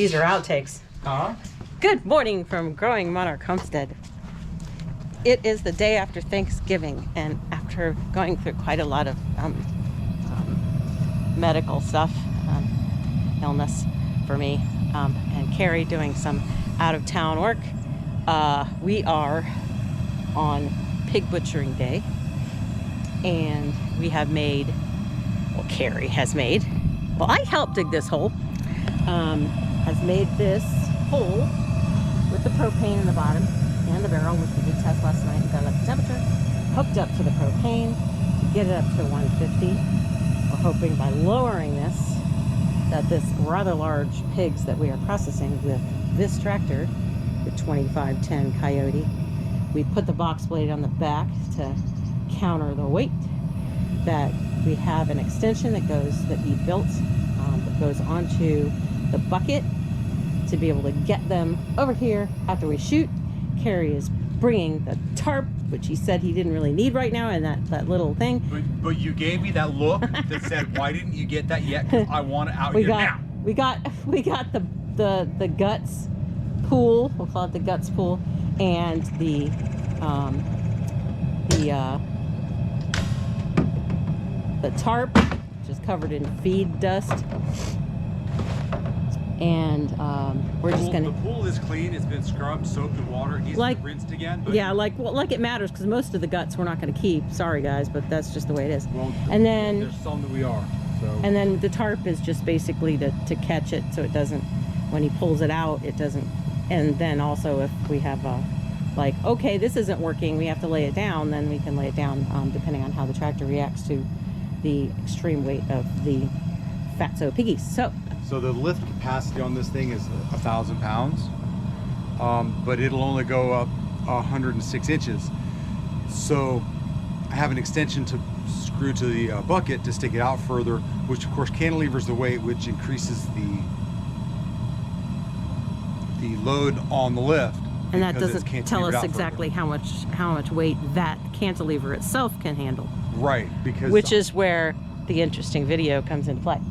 These are outtakes. Huh? Good morning from Growing Monarch Homestead. It is the day after Thanksgiving, and after going through quite a lot of medical stuff, illness for me, and Carrie doing some out-of-town work, we are on pig butchering day, and we have made, well, Carrie has made, well, I helped dig this hole, has made this hole with the propane in the bottom and the barrel, which we did test last night and got up the temperature, hooked up to the propane to get it up to 150. We're hoping by lowering this, that this rather large pigs that we are processing with this tractor, the 2510 Coyote, we put the box blade on the back to counter the weight, that we have an extension that he built that goes onto the bucket to be able to get them over here after we shoot. Carrie is bringing the tarp, which he said he didn't really need right now, and that little thing. But you gave me that look that said, why didn't you get that yet? Because I want it out here now. We got the guts pool, we'll call it the guts pool, and the tarp, which is covered in feed dust. And we're just gonna. The pool is clean. It's been scrubbed, soaked in water. It needs to be rinsed again. But yeah, like it matters, because most of the guts we're not going to keep. Sorry guys, but that's just the way it is. Well, and then there's some that we are. So. And then the tarp is just basically to catch it, so it doesn't. When he pulls it out, it doesn't. And then also, if we have like, okay, this isn't working, we have to lay it down, then we can lay it down depending on how the tractor reacts to the extreme weight of the fatso piggies. So the lift capacity on this thing is 1,000 pounds, but it'll only go up 106 inches. So I have an extension to screw to the bucket to stick it out further, which of course cantilevers the weight, which increases the load on the lift. And that doesn't tell us exactly how much weight that cantilever itself can handle. Right, because which is where the interesting video comes into play.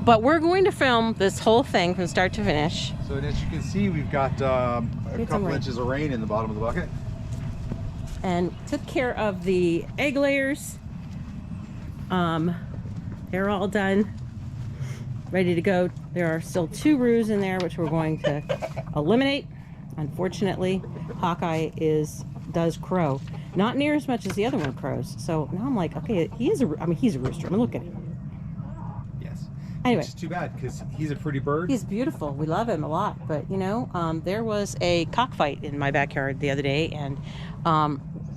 But we're going to film this whole thing from start to finish. So as you can see, we've got a couple inches of rain in the bottom of the bucket. And took care of the egg layers. They're all done, ready to go. There are still 2 roos in there, which we're going to eliminate. Unfortunately, Hawkeye does crow. Not near as much as the other one crows. So now I'm like, okay, he's a rooster. I mean, look at him. Anyway, it's too bad because he's a pretty bird. He's beautiful. We love him a lot. But, you know, there was a cockfight in my backyard the other day, and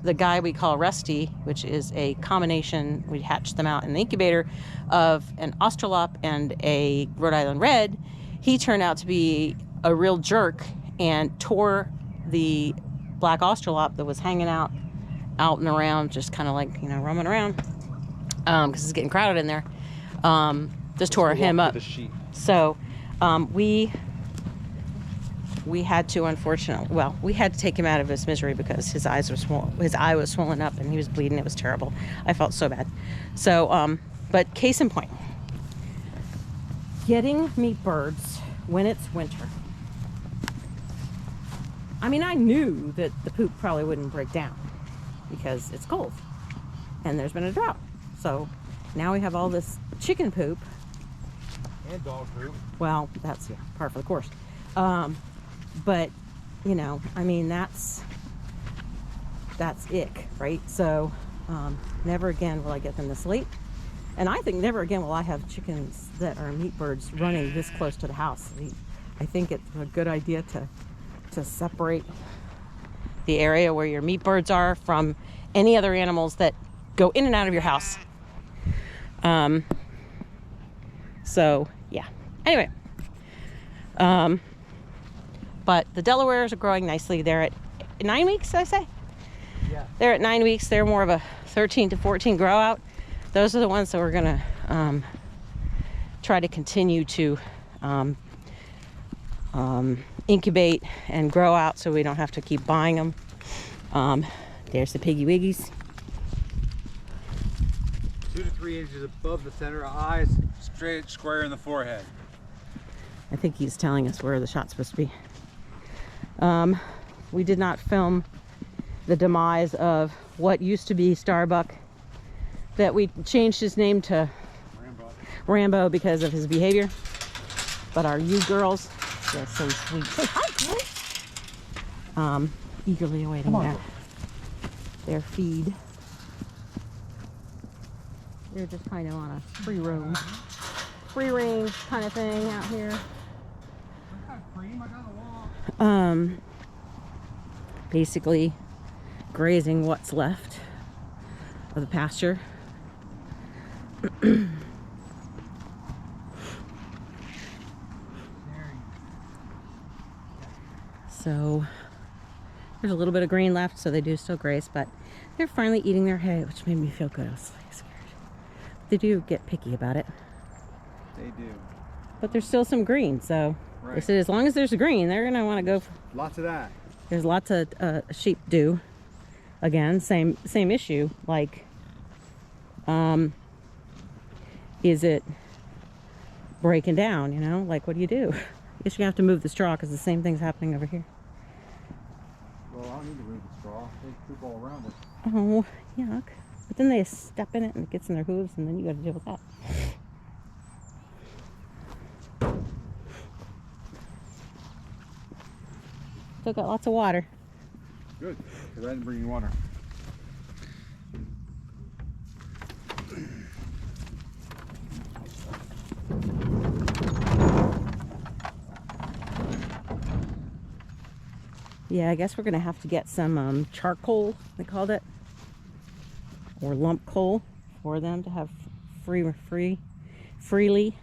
the guy we call Rusty, which is a combination, we hatched them out in the incubator, of an Australorp and a Rhode Island Red, he turned out to be a real jerk and tore the black Australorp that was hanging out and around, just kind of like, you know, roaming around, because it's getting crowded in there. Just tore him up. So we had to, unfortunately, well, we had to take him out of his misery because his eye was swollen up and he was bleeding. It was terrible. I felt so bad. So but case in point, getting meat birds when it's winter. I mean, I knew that the poop probably wouldn't break down because it's cold and there's been a drought. So now we have all this chicken poop and dog poop. Well, that's par for the course. But you know, I mean, that's ick, right? So never again will I get them this late, and I think never again will I have chickens that are meat birds running this close to the house. I think it's a good idea to separate the area where your meat birds are from any other animals that go in and out of your house. So yeah, anyway, but the Delawares are growing nicely. They're at 9 weeks, I say? Yeah. They're at 9 weeks. They're more of a 13 to 14 grow out. Those are the ones that we're gonna try to continue to incubate and grow out so we don't have to keep buying them. There's the piggy wiggies. 2 to 3 inches above the center, eyes straight square in the forehead. I think he's telling us where the shot's supposed to be. We did not film the demise of what used to be Starbuck, that we changed his name to Rambo because of his behavior. But our you girls, they're so sweet. Say hi, girl. Eagerly awaiting their feed. They're just kind of on a free roam, free range kind of thing out here. Basically grazing what's left of the pasture. So there's a little bit of green left, so they do still graze, but they're finally eating their hay, which made me feel good. I was like scared. They do get picky about it. They do. But there's still some green, so they said as long as there's green, they're gonna want to go. Lots of that. There's lots of sheep do. Again, same issue. Like, is it breaking down? You know, like what do you do? I guess you have to move the straw because the same thing's happening over here. Well, I don't need to move the straw. They poop all around it. Oh, yuck! But then they step in it and it gets in their hooves, and then you got to deal with that. Still got lots of water. Good, because I didn't bring you water. Yeah, I guess we're gonna have to get some charcoal, they called it, or lump coal for them to have freely.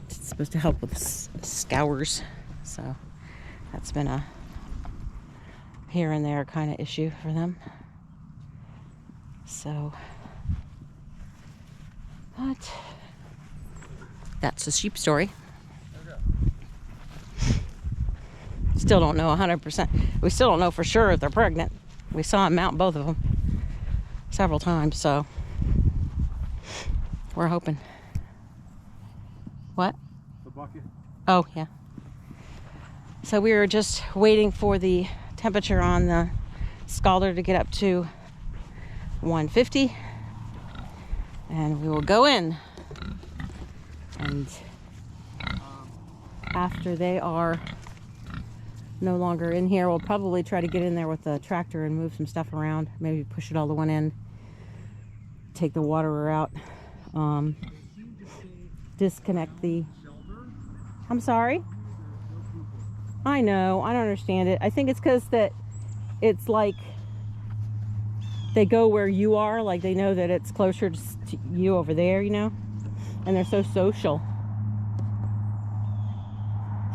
It's supposed to help with scours, so that's been a here and there kind of issue for them. So, but that's the sheep story. Still don't know 100%. We still don't know for sure if they're pregnant. We saw them mount both of them several times, so we're hoping. What? The bucket. Oh, yeah. So we were just waiting for the temperature on the scalder to get up to 150, and we will go in. And after they are no longer in here, we'll probably try to get in there with the tractor and move some stuff around. Maybe push it all to one end, take the waterer out, disconnect the... I'm sorry? I know, I don't understand it. I think it's because that it's like they go where you are, like they know that it's closer to you over there, you know, and they're so social.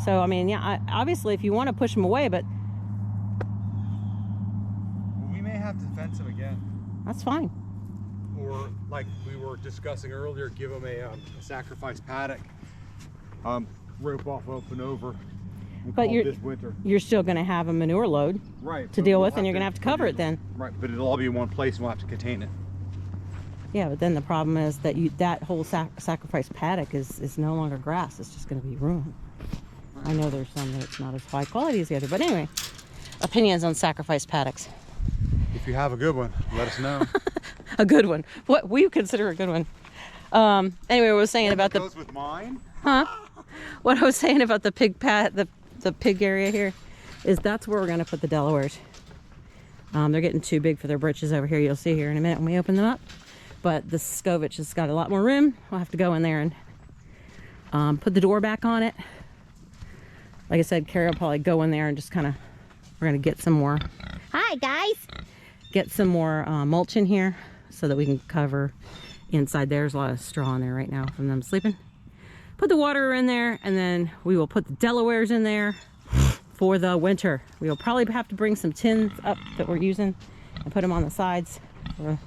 So I mean, yeah, obviously if you want to push them away, but Well, we may have to fence them again. that's fine. Or like we were discussing earlier, give them a sacrifice paddock, rope off, open over. But This winter. you're still going to have a manure load Right, to but deal we'll with, and you're going to have to cover it then. Right, but it'll all be in one place and we'll have to contain it. Yeah, but then the problem is that that whole sacrifice paddock is no longer grass. It's just going to be ruined. I know there's some that's not as high quality as the other, but anyway, opinions on sacrifice paddocks. If you have a good one, let us know. A good one. What we consider a good one. Anyway, I was saying about goes with mine. What I was saying about the pig the pig area here is that's where we're going to put the Delawares. They're getting too big for their britches over here. You'll see here in a minute when we open them up. But the Scovich has got a lot more room. We'll have to go in there and put the door back on it. Like I said, Carrie will probably go in there and just kind of, we're going to get some more. Hi, guys. Get some more mulch in here so that we can cover inside. There's a lot of straw in there right now from them sleeping. Put the water in there, and then we will put the Delawares in there for the winter. We will probably have to bring some tins up that we're using and put them on the sides for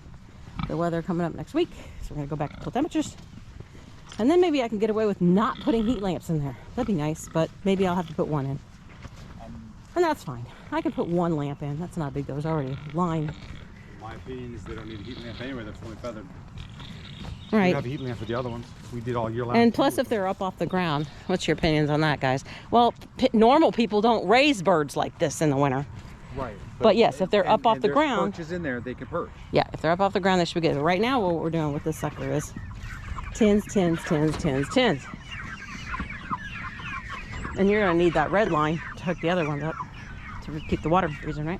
the weather coming up next week. So we're gonna go back to cool temperatures. And then maybe I can get away with not putting heat lamps in there. That'd be nice, but maybe I'll have to put one in. And that's fine. I can put one lamp in. That's not big. There was already a line. My opinion is they don't need a heat lamp anyway. They're fully feathered. Right. We have a heat lamp for the other ones. We did all year last. And plus, if they're up off the ground, what's your opinions on that, guys? Well, normal people don't raise birds like this in the winter. Right. But yes, if they're up off the there's ground, perches in there, they can perch. yeah, if they're up off the ground, they should be good. Right now, what we're doing with this sucker is tins, tins, tins, tins, tins. And you're gonna need that red line to hook the other ones up to keep the water from freezing, right?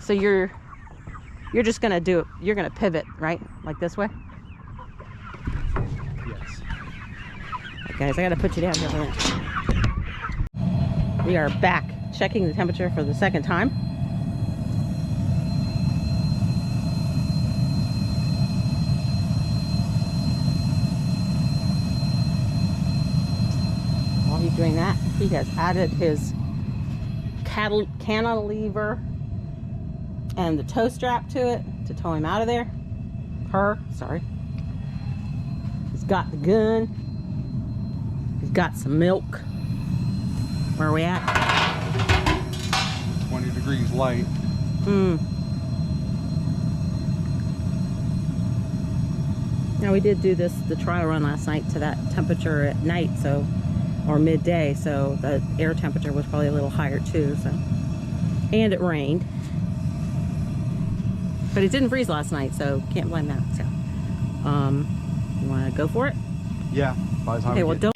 So you're just gonna do it. You're gonna pivot, right, like this way. Yes. Okay, guys, I gotta put you down here for a minute. We are back checking the temperature for the second time. While he's doing that, he has added his cantilever and the tow strap to it to tow him out of there. Sorry. He's got the gun. He's got some milk. Where are we at? 20 degrees light. Now we did do the trial run last night to that temperature at night, so, or midday, so the air temperature was probably a little higher too, so. And it rained. But it didn't freeze last night, so can't blame that, so. You wanna go for it? Yeah. By the time Okay, we well get- don't.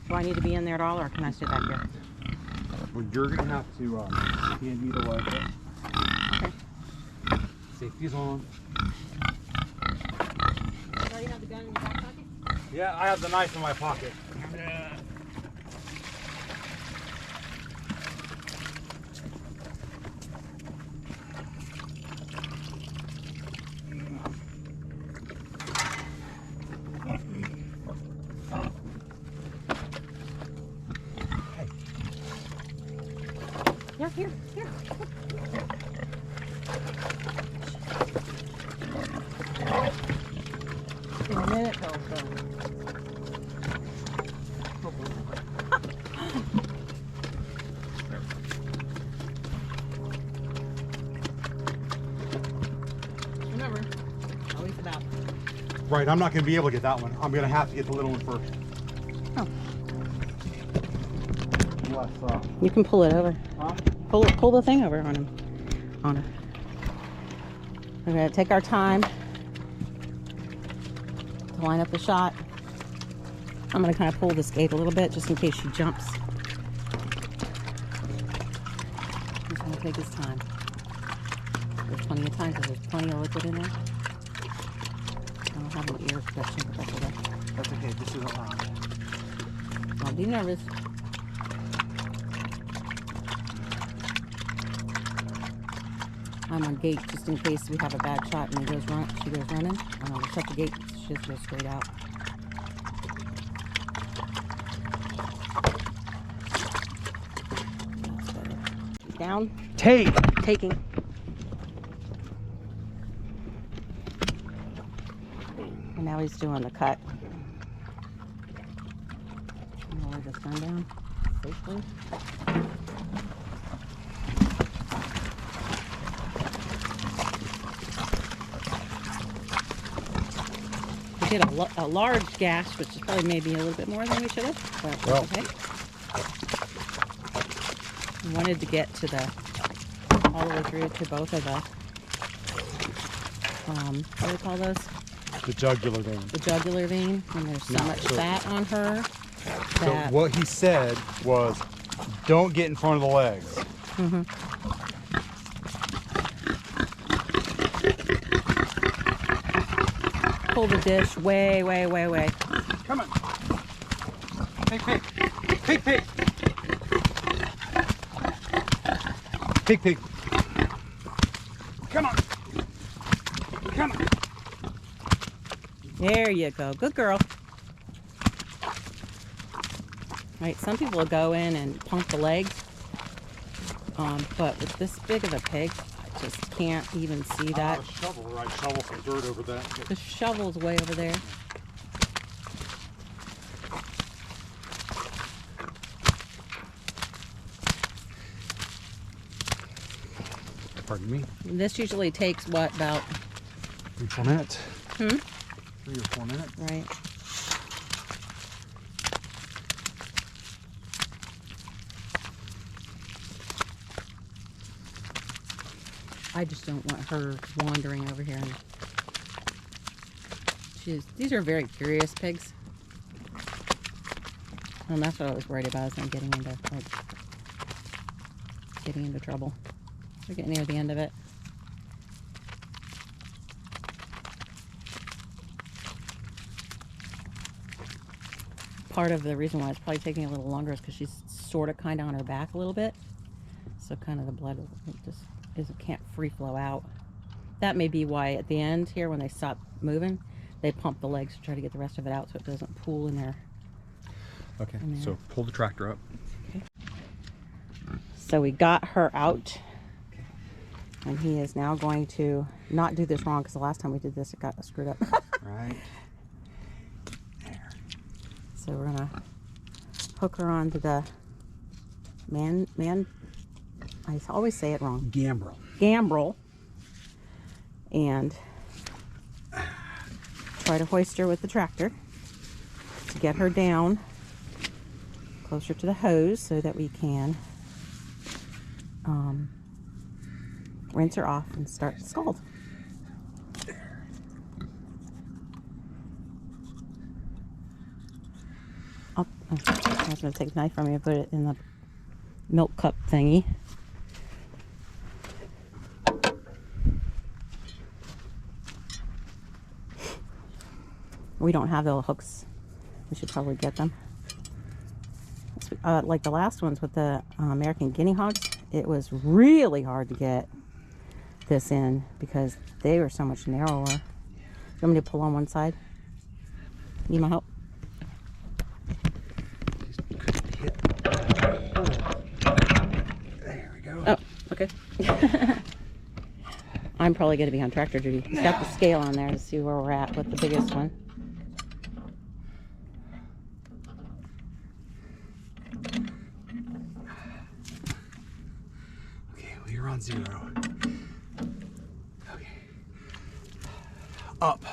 Do I need to be in there at all, or can I stay back here? Well, you're gonna have to hand me the leg. Okay. Safety's on. So you have the gun in your back pocket? Yeah, I have the knife in my pocket. Here. In a minute, they'll go. Remember, always about. Right, I'm not gonna be able to get that one. I'm gonna have to get the little one first. Oh. Unless, You can pull it over. huh? Pull the thing over on him. On her. We're gonna take our time to line up the shot. I'm gonna kind of pull this gate a little bit just in case she jumps. He's gonna take his time. There's plenty of time because there's plenty of liquid in there. I don't have an ear protection, but that's okay. That's okay, this isn't loud. Don't be nervous. I'm on gate just in case we have a bad shot and she goes running. We'll shut the gate, she'll go straight out. That's better. Down, taking. And now he's doing the cut. Lower this gun down safely. We did a large gash, which is probably maybe a little bit more than we should have, but Well. okay. We wanted to get to all the way through to both of the, what do we call those? The jugular vein. The jugular vein, and there's so No, much so- fat on her So that what he said was, don't get in front of the legs. pull the dish way, way, way, way. Come on. Pig. Pig. Come on. Come on. There you go. Good girl. Right, some people will go in and pump the legs. But with this big of a pig, I just can't even see that. Shovel, right? Shovel some dirt over that. The shovel's way over there. Pardon me. This usually takes what, about 3 or 4 minutes. 3 or 4 minutes. Right. I just don't want her wandering over here. These are very curious pigs. And that's what I was worried about, is them getting into trouble. We're getting near the end of it. Part of the reason why it's probably taking a little longer is because she's sort of kind of on her back a little bit. So kind of the blood just can't free flow out. That may be why at the end here, when they stop moving, they pump the legs to try to get the rest of it out so it doesn't pool in there. Okay, so pull the tractor up. Okay. So we got her out. And he is now going to not do this wrong, because the last time we did this, it got screwed up. Right. There. So we're gonna hook her onto the I always say it wrong. Gambrel. And try to hoist her with the tractor to get her down closer to the hose so that we can rinse her off and start to scald. Oh, I was going to take a knife from you and put it in the milk cup thingy. We don't have the hooks. We should probably get them. Like the last ones with the American guinea hogs, it was really hard to get this in because they were so much narrower. You want me to pull on one side? Need my help? There we go. Oh, okay. I'm probably going to be on tractor duty. He's got the scale on there to see where we're at with the biggest one. Okay, well, you're on 0. Okay. Up.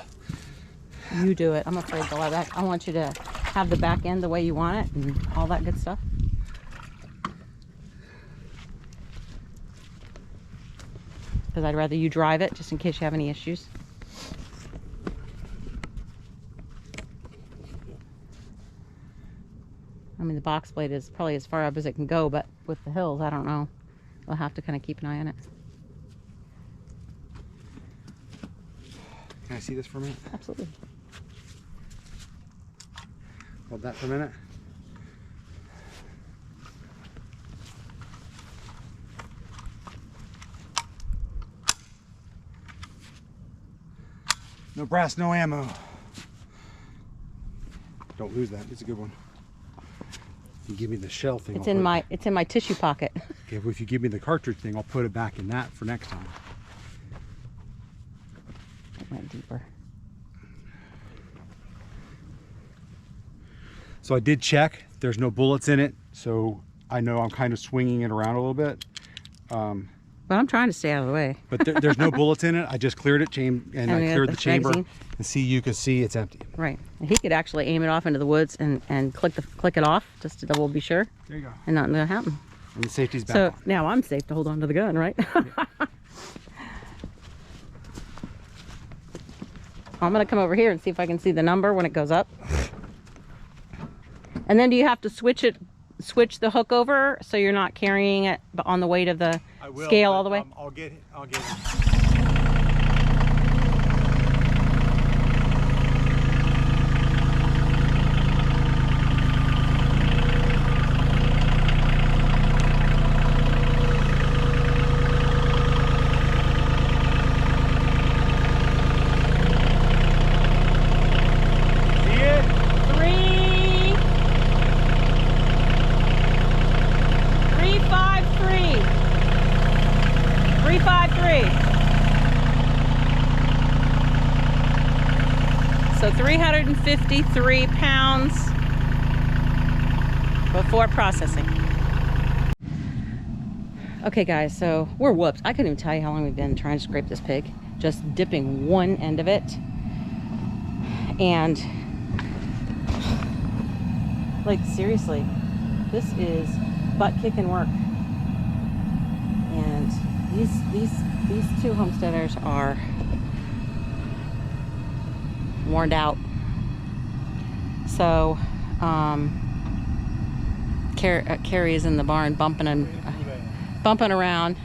You do it. I'm afraid to let that. I want you to have the back end the way you want it and all that good stuff. Because I'd rather you drive it just in case you have any issues. I mean, the box blade is probably as far up as it can go, but with the hills, I don't know. We'll have to kind of keep an eye on it. Can I see this for a minute? Absolutely. Hold that for a minute. No brass, no ammo. Don't lose that. It's a good one. You give me the shell thing. It's in my tissue pocket. Okay, well, if you give me the cartridge thing, I'll put it back in that for next time. It went deeper. So I did check. There's no bullets in it, so I know I'm kind of swinging it around a little bit. But I'm trying to stay out of the way. But there's no bullets in it. I just cleared it, and I cleared the chamber, magazine. and see, you can see it's empty. Right. And he could actually aim it off into the woods and click it off just to double be sure. There you go. And nothing gonna happen. And the safety's back So on. now I'm safe to hold on to the gun, right? Yeah. I'm gonna come over here and see if I can see the number when it goes up. And then do you have to switch the hook over so you're not carrying it on the weight of the scale all the way? I'll get it. So 353 pounds before processing. Okay guys, so we're whooped. I couldn't even tell you how long we've been trying to scrape this pig. Just dipping one end of it. And like seriously, this is butt kicking work. And these two homesteaders are worn out. So Carrie is in the barn bumping around.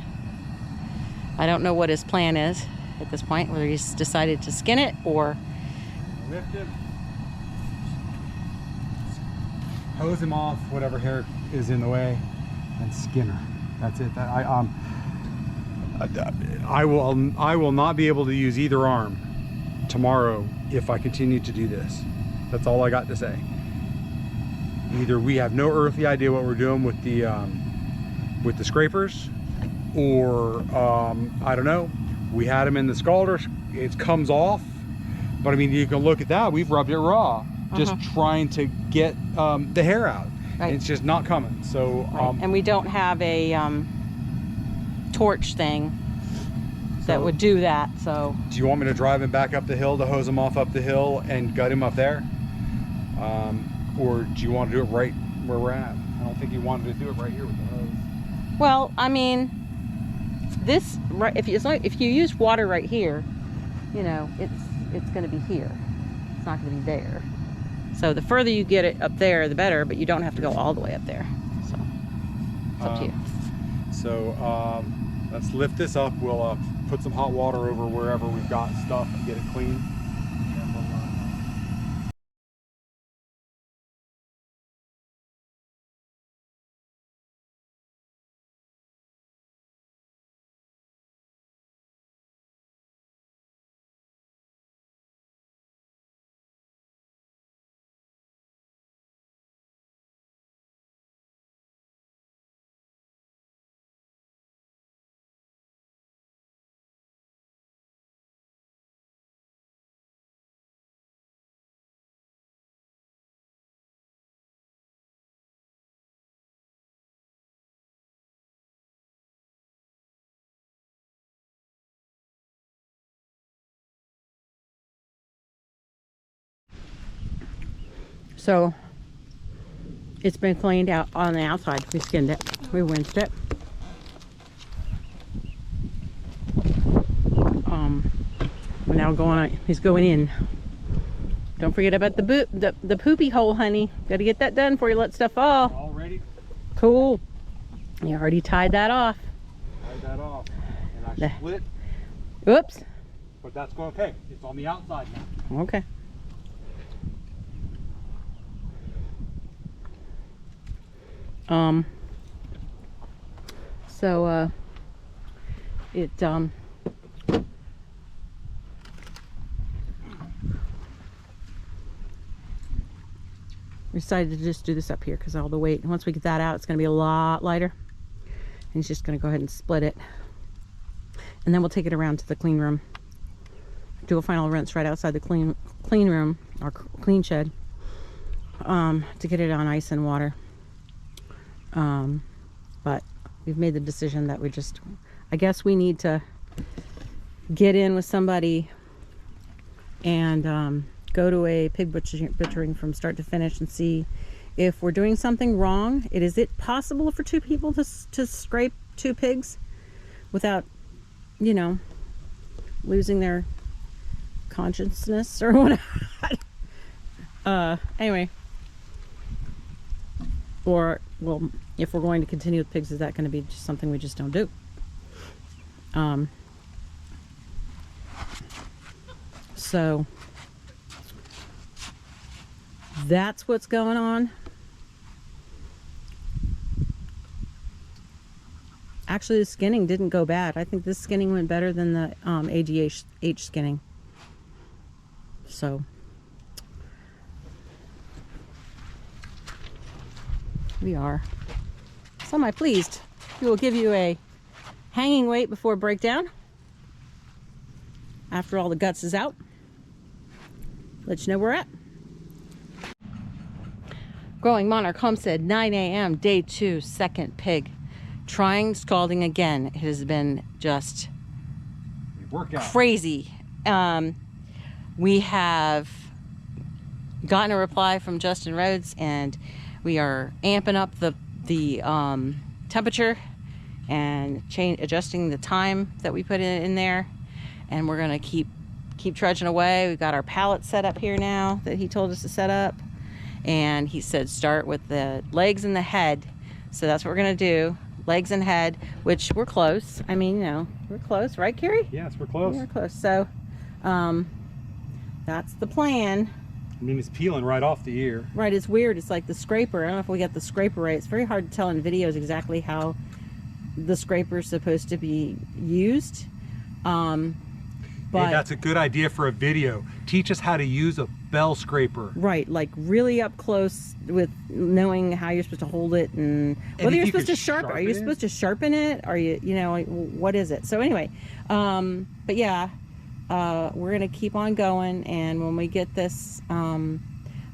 I don't know what his plan is at this point, whether he's decided to skin it or lift him, hose him off whatever hair is in the way, and skin her. That's it. I will not be able to use either arm tomorrow if I continue to do this. That's all I got to say. Either we have no earthly idea what we're doing with the scrapers, or I don't know, we had them in the scalder, it comes off, but I mean, you can look at that, we've rubbed it raw, just trying to get the hair out. Right. It's just not coming. So right. And we don't have a torch thing that would do that. So do you want me to drive him back up the hill to hose him off up the hill and gut him up there, or do you want to do it right where we're at? I don't think he wanted to do it right here with the hose. Well, I mean, this right, if you use water right here, you know, it's going to be here. It's not going to be there. So the further you get it up there, the better. But you don't have to go all the way up there. So it's up to you. So let's lift this up. We'll put some hot water over wherever we've got stuff and get it clean. So it's been cleaned out on the outside. We skinned it. We rinsed it. We're now going on. He's going in. Don't forget about the poopy hole, honey. Got to get that done before you let stuff fall. All ready? Cool. You already tied that off. Tied that off. And I split. Oops. But that's going okay. It's on the outside now. Okay. So we decided to just do this up here because all the weight, once we get that out, it's going to be a lot lighter. And he's just going to go ahead and split it, and then we'll take it around to the clean room, do a final rinse right outside the clean room or clean shed, to get it on ice and water. But we've made the decision that I guess we need to get in with somebody and go to a pig butchering from start to finish and see if we're doing something wrong. Is it possible for two people to scrape two pigs without, you know, losing their consciousness or whatever? Anyway. Or, well, if we're going to continue with pigs, is that going to be just something we just don't do? So that's what's going on. Actually, the skinning didn't go bad. I think this skinning went better than the AGH skinning. So we are semi-pleased. We will give you a hanging weight before breakdown. after all the guts is out. Let you know where we're at. Growing Monarch Homestead, 9 a.m., day 2, second pig. Trying scalding again. It has been just crazy. We have gotten a reply from Justin Rhodes, and we are amping up the temperature and adjusting the time that we put in there, and we're gonna keep trudging away. We've got our pallet set up here now that he told us to set up, and he said start with the legs and the head. So that's what we're gonna do, legs and head, which we're close. I mean, you know, we're close, right, Carrie? Yes, we're close. We're close. So that's the plan. I mean, it's peeling right off the ear. Right, it's weird. It's like the scraper. I don't know if we got the scraper right. It's very hard to tell in videos exactly how the scraper is supposed to be used. But hey, that's a good idea for a video. Teach us how to use a bell scraper. Right, like really up close with knowing how you're supposed to hold it and whether you're supposed to sharpen. Are you supposed to sharpen it? Are you, you know, what is it? So anyway, but yeah, we're gonna keep on going, and when we get this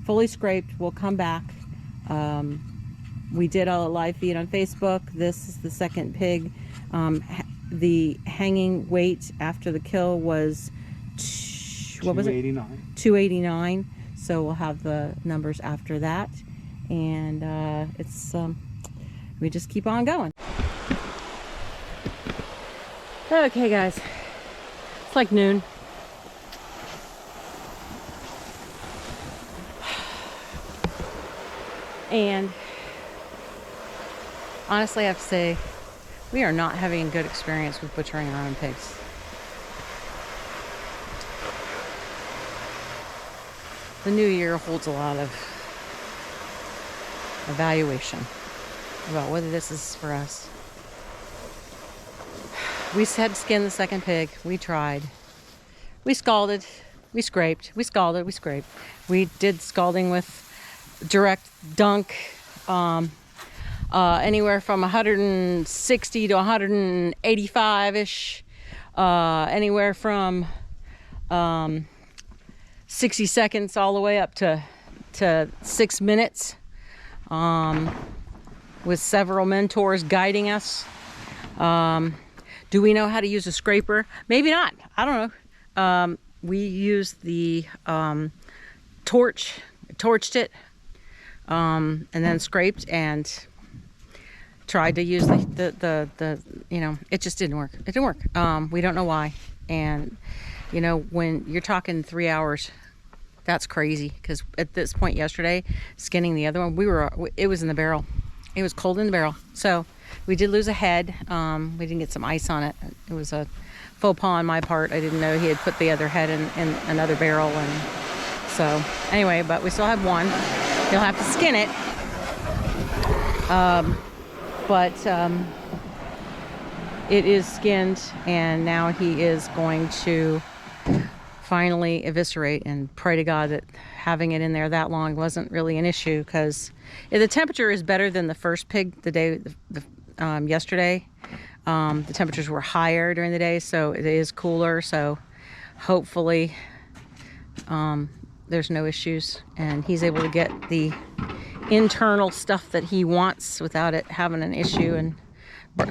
fully scraped, we'll come back. We did a live feed on Facebook. This is the second pig. The hanging weight after the kill was what was it? 289. 289. So we'll have the numbers after that, and it's we just keep on going. Okay, guys, it's like noon. And honestly, I have to say, we are not having a good experience with butchering our own pigs. The new year holds a lot of evaluation about whether this is for us. We had to skin the second pig. We tried. We scalded. We scraped. We scalded. We scraped. We did scalding with direct dunk. Anywhere from 160 to 185-ish. Anywhere from 60 seconds all the way up to 6 minutes. With several mentors guiding us. Do we know how to use a scraper? Maybe not. I don't know. We used the torched it, and then scraped and tried to use the you know, it just didn't work. It didn't work. We don't know why. And you know, when you're talking 3 hours, that's crazy, because at this point yesterday, skinning the other one, it was in the barrel. It was cold in the barrel. So we did lose a head. We didn't get some ice on it. It was a faux pas on my part. I didn't know he had put the other head in another barrel, and so anyway, but we still have one. You'll have to skin it. But it is skinned, and now he is going to finally eviscerate, and pray to God that having it in there that long wasn't really an issue, because the temperature is better than the first pig yesterday. The temperatures were higher during the day, so it is cooler, so hopefully there's no issues, and he's able to get the internal stuff that he wants without it having an issue and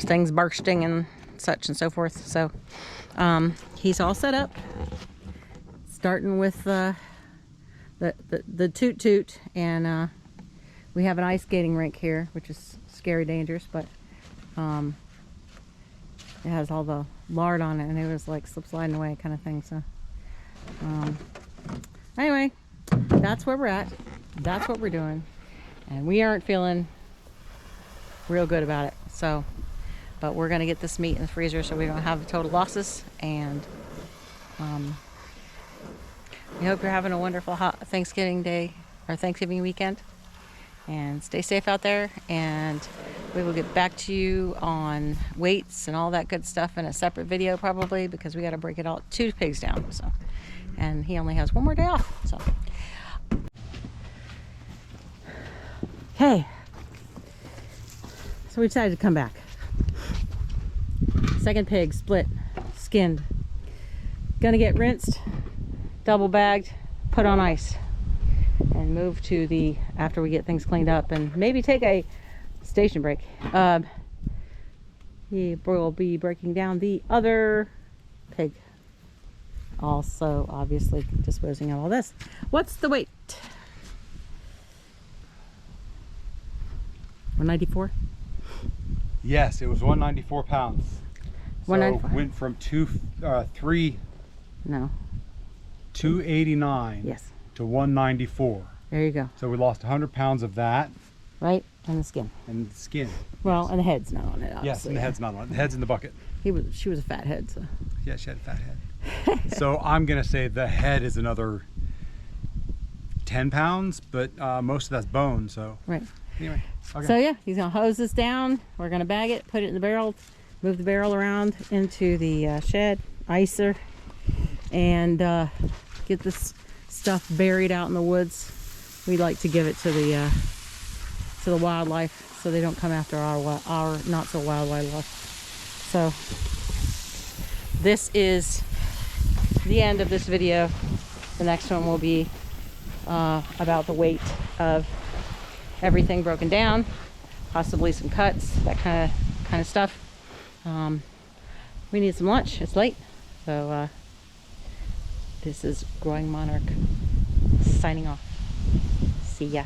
things bursting and such and so forth. So he's all set up, starting with the toot toot, and we have an ice skating rink here, which is scary dangerous, but it has all the lard on it, and it was like slip sliding away kind of thing. So anyway, that's where we're at. That's what we're doing, and we aren't feeling real good about it. So, but we're gonna get this meat in the freezer so we don't have total losses, and we hope you're having a wonderful Thanksgiving day or Thanksgiving weekend, and stay safe out there, and we will get back to you on weights and all that good stuff in a separate video, probably, because we got to break it all 2 pigs down. So, and he only has 1 more day off. So, okay, so we decided to come back. Second pig, split, skinned. gonna get rinsed, double bagged, put on ice, and move to the, after we get things cleaned up, and maybe take a station break. We'll be breaking down the other pig. Also, obviously, disposing of all this. What's the weight? 194? Yes, it was 194 pounds. So 194. went from 289 Yes. to 194. There you go. So we lost 100 pounds of that Right? And the skin. and the skin. Well, and the head's not on it, obviously. Yes, and the head's not on it. The head's in the bucket. She was a fat head, so. Yeah, she had a fat head. So I'm gonna say the head is another 10 pounds, but most of that's bone. So Right. anyway, okay. So yeah, he's gonna hose this down. We're gonna bag it, put it in the barrel, move the barrel around into the shed, icer, and get this stuff buried out in the woods. We like to give it to the wildlife so they don't come after our not so wild wildlife. So this is the end of this video. The next one will be about the weight of everything broken down, possibly some cuts, that kind of stuff. We need some lunch. It's late, so this is Growing Monarch signing off. See ya.